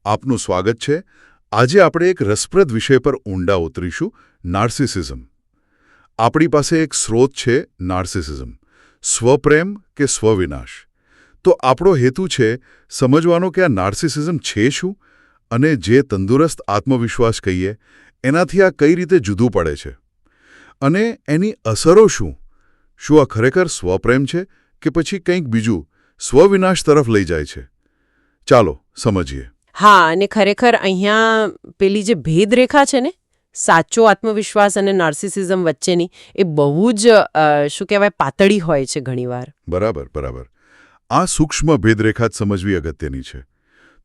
આપનું સ્વાગત છે. આજે આપણે એક રસપ્રદ વિષય પર ઊંડા ઉતરીશું, નાર્સિસિઝમ. આપણી પાસે એક સ્રોત છે, નાર્સિસિઝમ, સ્વપ્રેમ કે સ્વવિનાશ. તો આપણો હેતુ છે સમજવાનો કે આ નાર્સિસિઝમ છે શું, અને જે તંદુરસ્ત આત્મવિશ્વાસ કહીએ એનાથી આ કઈ રીતે જુદું પડે છે, અને એની અસરો શું. શું આ ખરેખર સ્વપ્રેમ છે કે પછી કંઈક બીજું સ્વવિનાશ તરફ લઈ જાય છે? ચાલો સમજીએ. હા, અને ખરેખર અહીંયા પેલી જે ભેદરેખા છે ને, સાચો આત્મવિશ્વાસ અને નાર્સિસિઝમ વચ્ચેની, એ બહુ જ શું કહેવાય, પાતળી હોય છે ઘણીવાર. બરાબર. આ સૂક્ષ્મ ભેદરેખા જ સમજવી અગત્યની છે.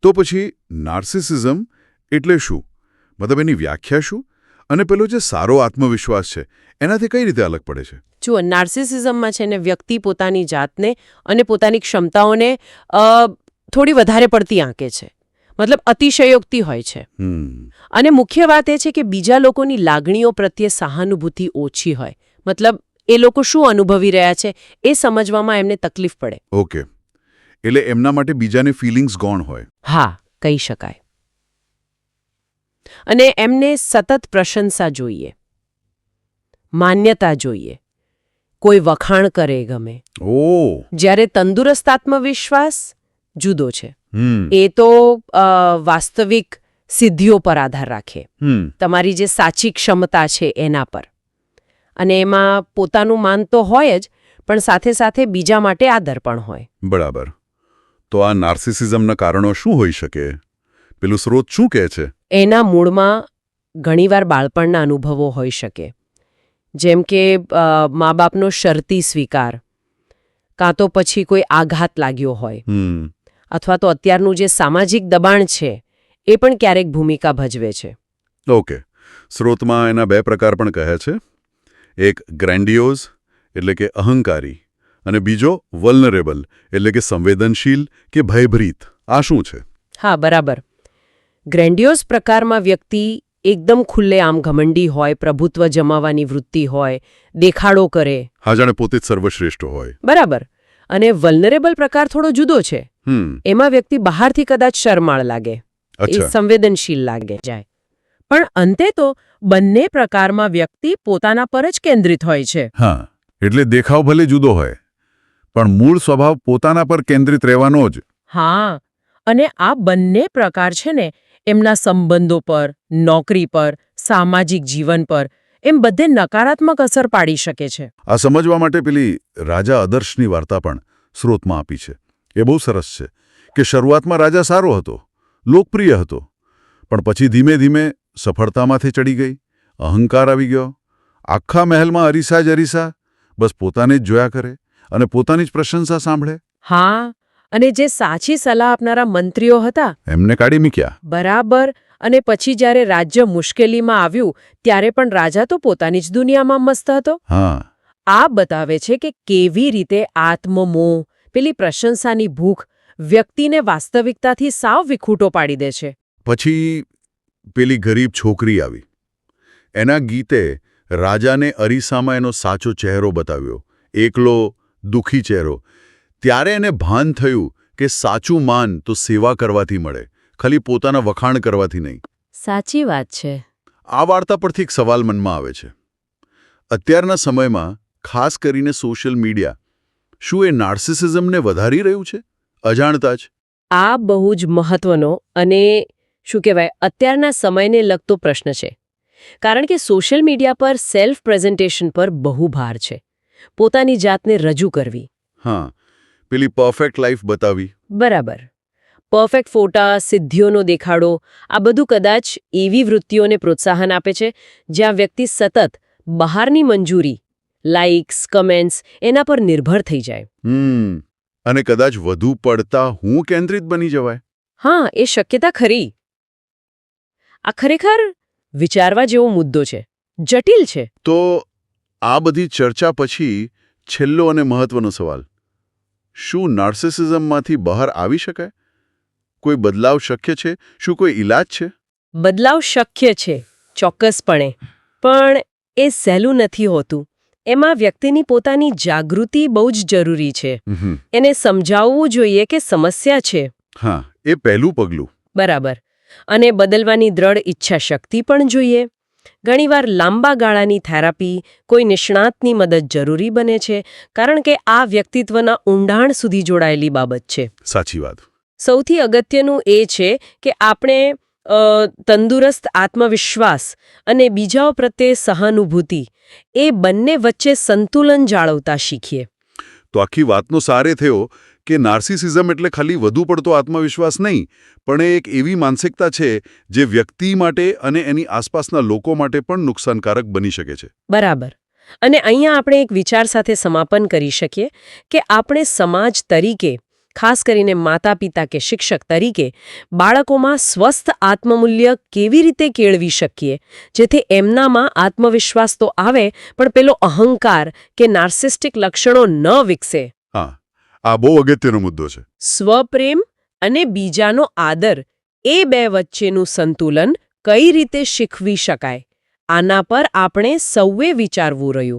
તો પછી નાર્સિસિઝમ એટલે શું? મતલબ એની વ્યાખ્યા શું? અને પેલો જે સારો આત્મવિશ્વાસ છે એનાથી કઈ રીતે અલગ પડે છે? જુઓ, નાર્સિસિઝમમાં છે ને વ્યક્તિ પોતાની જાતને અને પોતાની ક્ષમતાઓને થોડી વધારે પડતી આંકે છે. મતલબ અતિશયોક્તિ હોય છે. અને મુખ્ય વાત એ છે કે બીજા લોકોની લાગણીઓ પ્રત્યે સહાનુભૂતિ ઓછી હોય. મતલબ એ લોકો શું અનુભવી રહ્યા છે એ સમજવામાં એમને તકલીફ પડે. ઓકે, એટલે એમના માટે બીજાને ફિલિંગ્સ ગૌણ હોય. હા, કહી શકાય. અને એમને સતત પ્રશંસા જોઈએ, માન્યતા જોઈએ, કોઈ વખાણ કરે ગમે. જ્યારે તંદુરસ્ત આત્મવિશ્વાસ જુદો છે. એ તો વાસ્તવિક સિદ્ધિઓ પર આધાર રાખે, તમારી જે સાચી ક્ષમતા છે એના પર. અને એમાં પોતાનું માન તો હોય જ, પણ સાથે સાથે બીજા માટે આદર પણ હોય. બરાબર. તો આ નાર્સિસિઝમના કારણો શું હોઈ શકે? પેલું સ્રોત શું કહે છે? એના મૂળમાં ઘણીવાર બાળપણના અનુભવો હોઈ શકે, જેમ કે મા બાપનો શરતી સ્વીકાર, કાં તો પછી કોઈ આઘાત લાગ્યો હોય, અથવા તો અત્યારનું જે સામાજિક દબાણ છે એ પણ ક્યારેક ભૂમિકા ભજવે છે. ઓકે, સ્રોતમાં એના બે પ્રકાર પણ કહે છે. એક ગ્રેન્ડિયોઝ એટલે કે અહંકારી, અને બીજો વલ્નરેબલ એટલે કે સંવેદનશીલ કે ભયભીત. આ શું છે? હા, બરાબર. ગ્રેન્ડિયોઝ પ્રકારમાં વ્યક્તિ એકદમ ખુલ્લેઆમ ઘમંડી હોય, પ્રભુત્વ જમાવવાની વૃત્તિ હોય, દેખાડો કરે. હા, જાણે પોતે જ સર્વશ્રેષ્ઠ હોય. બરાબર. અને વલ્નરેબલ પ્રકાર થોડો જુદો છે. એમાં વ્યક્તિ બહારથી કદાચ શરમાળ લાગે, એ સંવેદનશીલ લાગે જાય, પણ અંતે તો બંને પ્રકારમાં વ્યક્તિ પોતાના પર જ કેન્દ્રિત હોય છે. હા, એટલે દેખાવ ભલે જુદો હોય, પણ મૂળ સ્વભાવ પોતાના પર કેન્દ્રિત રહેવાનો જ. હા, અને આ બંને પ્રકાર છે ને એમના સંબંધો પર, નોકરી પર, સામાજિક જીવન પર, એમ બધે નકારાત્મક અસર પાડી શકે છે. આ સમજવા માટે પેલી રાજા આદર્શની વાર્તા પણ સ્રોતમાં આપી છે. એ બહુ સરસ છે કે શરૂઆતમાં રાજા સારો હતો, લોકપ્રિય હતો, પણ પછી ધીમે ધીમે સફળતામાંથી ચડી ગઈ, અહંકાર આવી ગયો, આખા મહેલમાં અરીસા જ અરીસા, બસ પોતાને જ જોયા કરે અને પોતાની જ પ્રશંસા સાંભળે. હા, અને જે સાચી સલાહ આપનારા મંત્રીઓ હતા એમને કાઢી મૂક્યા. બરાબર. અને પછી જ્યારે રાજ્ય મુશ્કેલીમાં આવ્યું ત્યારે પણ રાજા તો પોતાની જ દુનિયામાં મસ્ત હતો. હા, આ બતાવે છે કે કેવી રીતે આત્મમોહ, પેલી પ્રશંસાની ભૂખ વ્યક્તિને વાસ્તવિકતાથી સાવ વિખૂટો પાડી દે છે. પછી પેલી ગરીબ છોકરી આવી. એના ગીતે રાજાને અરીસામાં એનો સાચો ચહેરો બતાવ્યો, એકલો, દુઃખી ચહેરો. ત્યારે એને ભાન થયું કે સાચું માન તો સેવા કરવાથી મળે, ખાલી પોતાના વખાણ કરવાથી નહીં. સાચી વાત છે. આ વાર્તા પરથી એક સવાલ મનમાં આવે છે. અત્યારના સમયમાં ખાસ કરીને સોશિયલ મીડિયા, શું એ નાર્સિસિઝમને વધારી રહ્યું છે અજાણતા જ? આ બહુ જ મહત્વનો અને શું કહેવાય, અત્યારના સમયને લગતો પ્રશ્ન છે. કારણ કે સોશિયલ મીડિયા પર સેલ્ફ પ્રેઝન્ટેશન પર બહુ ભાર છે. પોતાની જાતને રજૂ કરવી. હા, પેલી પરફેક્ટ લાઈફ બતાવી. બરાબર. પરફેક્ટ ફોટા, સિદ્ધિઓનો દેખાડો, આ બધું કદાચ એવી વૃત્તિઓને પ્રોત્સાહન આપે છે જ્યાં વ્યક્તિ સતત બહારની મંજૂરી, લાઇક્સ, કમેન્ટ્સ એના પર નિર્ભર થઈ જાય. અને કદાચ વધુ પડતા હું કેન્દ્રિત બની જવાય. હા, એ શક્યતા ખરી. આ ખરેખર વિચારવા જેવો મુદ્દો છે, જટિલ છે. તો આ બધી ચર્ચા પછી છેલ્લો અને મહત્વનો સવાલ: શું નાર્સિસિઝમમાંથી બહાર આવી શકાય? કોઈ બદલાવ શક્ય છે? શું કોઈ ઈલાજ છે? બદલાવ શક્ય છે, ચોક્કસપણે. પણ એ સહેલું નથી હોતું. એમાં વ્યક્તિની પોતાની જાગૃતિ બહુ જ જરૂરી છે. એને સમજાવવું જોઈએ કે સમસ્યા છે. હા, એ પહેલું પગલું. બરાબર. અને બદલવાની દ્રઢ ઈચ્છા શક્તિ પણ જોઈએ. ઘણીવાર લાંબા ગાળાની થેરાપી, કોઈ નિષ્ણાતની મદદ જરૂરી બને છે, કારણ કે આ વ્યક્તિત્વના ઊંડાણ સુધી જોડાયેલી બાબત છે. સાચી વાત. સૌથી અગત્યનું એ છે કે આપણે તંદુરસ્ત આત્મવિશ્વાસ અને બીજાઓ પ્રત્યે સહાનુભૂતિ એ બંને વચ્ચે સંતુલન જાળવતા શીખીએ. તો આખી વાતનો સાર એ થયો કે નાર્સિસિઝમ એટલે ખાલી વધુ પડતો આત્મવિશ્વાસ નહીં, પણ એ એક એવી માનસિકતા છે જે વ્યક્તિ માટે અને એની આસપાસના લોકો માટે પણ નુકસાનકારક બની શકે છે. બરાબર. અને અહીંયા આપણે એક વિચાર સાથે સમાપન કરી શકીએ કે આપણે સમાજ તરીકે, ખાસ કરીને માતા-પિતા કે શિક્ષક તરીકે, બાળકોમાં સ્વસ્થ આત્મમૂલ્ય કેવી રીતે કેળવી શકીએ, જેથી એમનામાં આત્મવિશ્વાસ તો આવે, પણ પેલો અહંકાર કે નાર્સિસ્ટિક લક્ષણો ન વિકસે. હા, આ બહુ અગત્યનો મુદ્દો છે. સ્વપ્રેમ અને બીજાનો આદર, એ બે વચ્ચેનું સંતુલન કઈ રીતે શીખવી શકાય, આના પર આપણે સૌએ વિચારવું રહ્યું.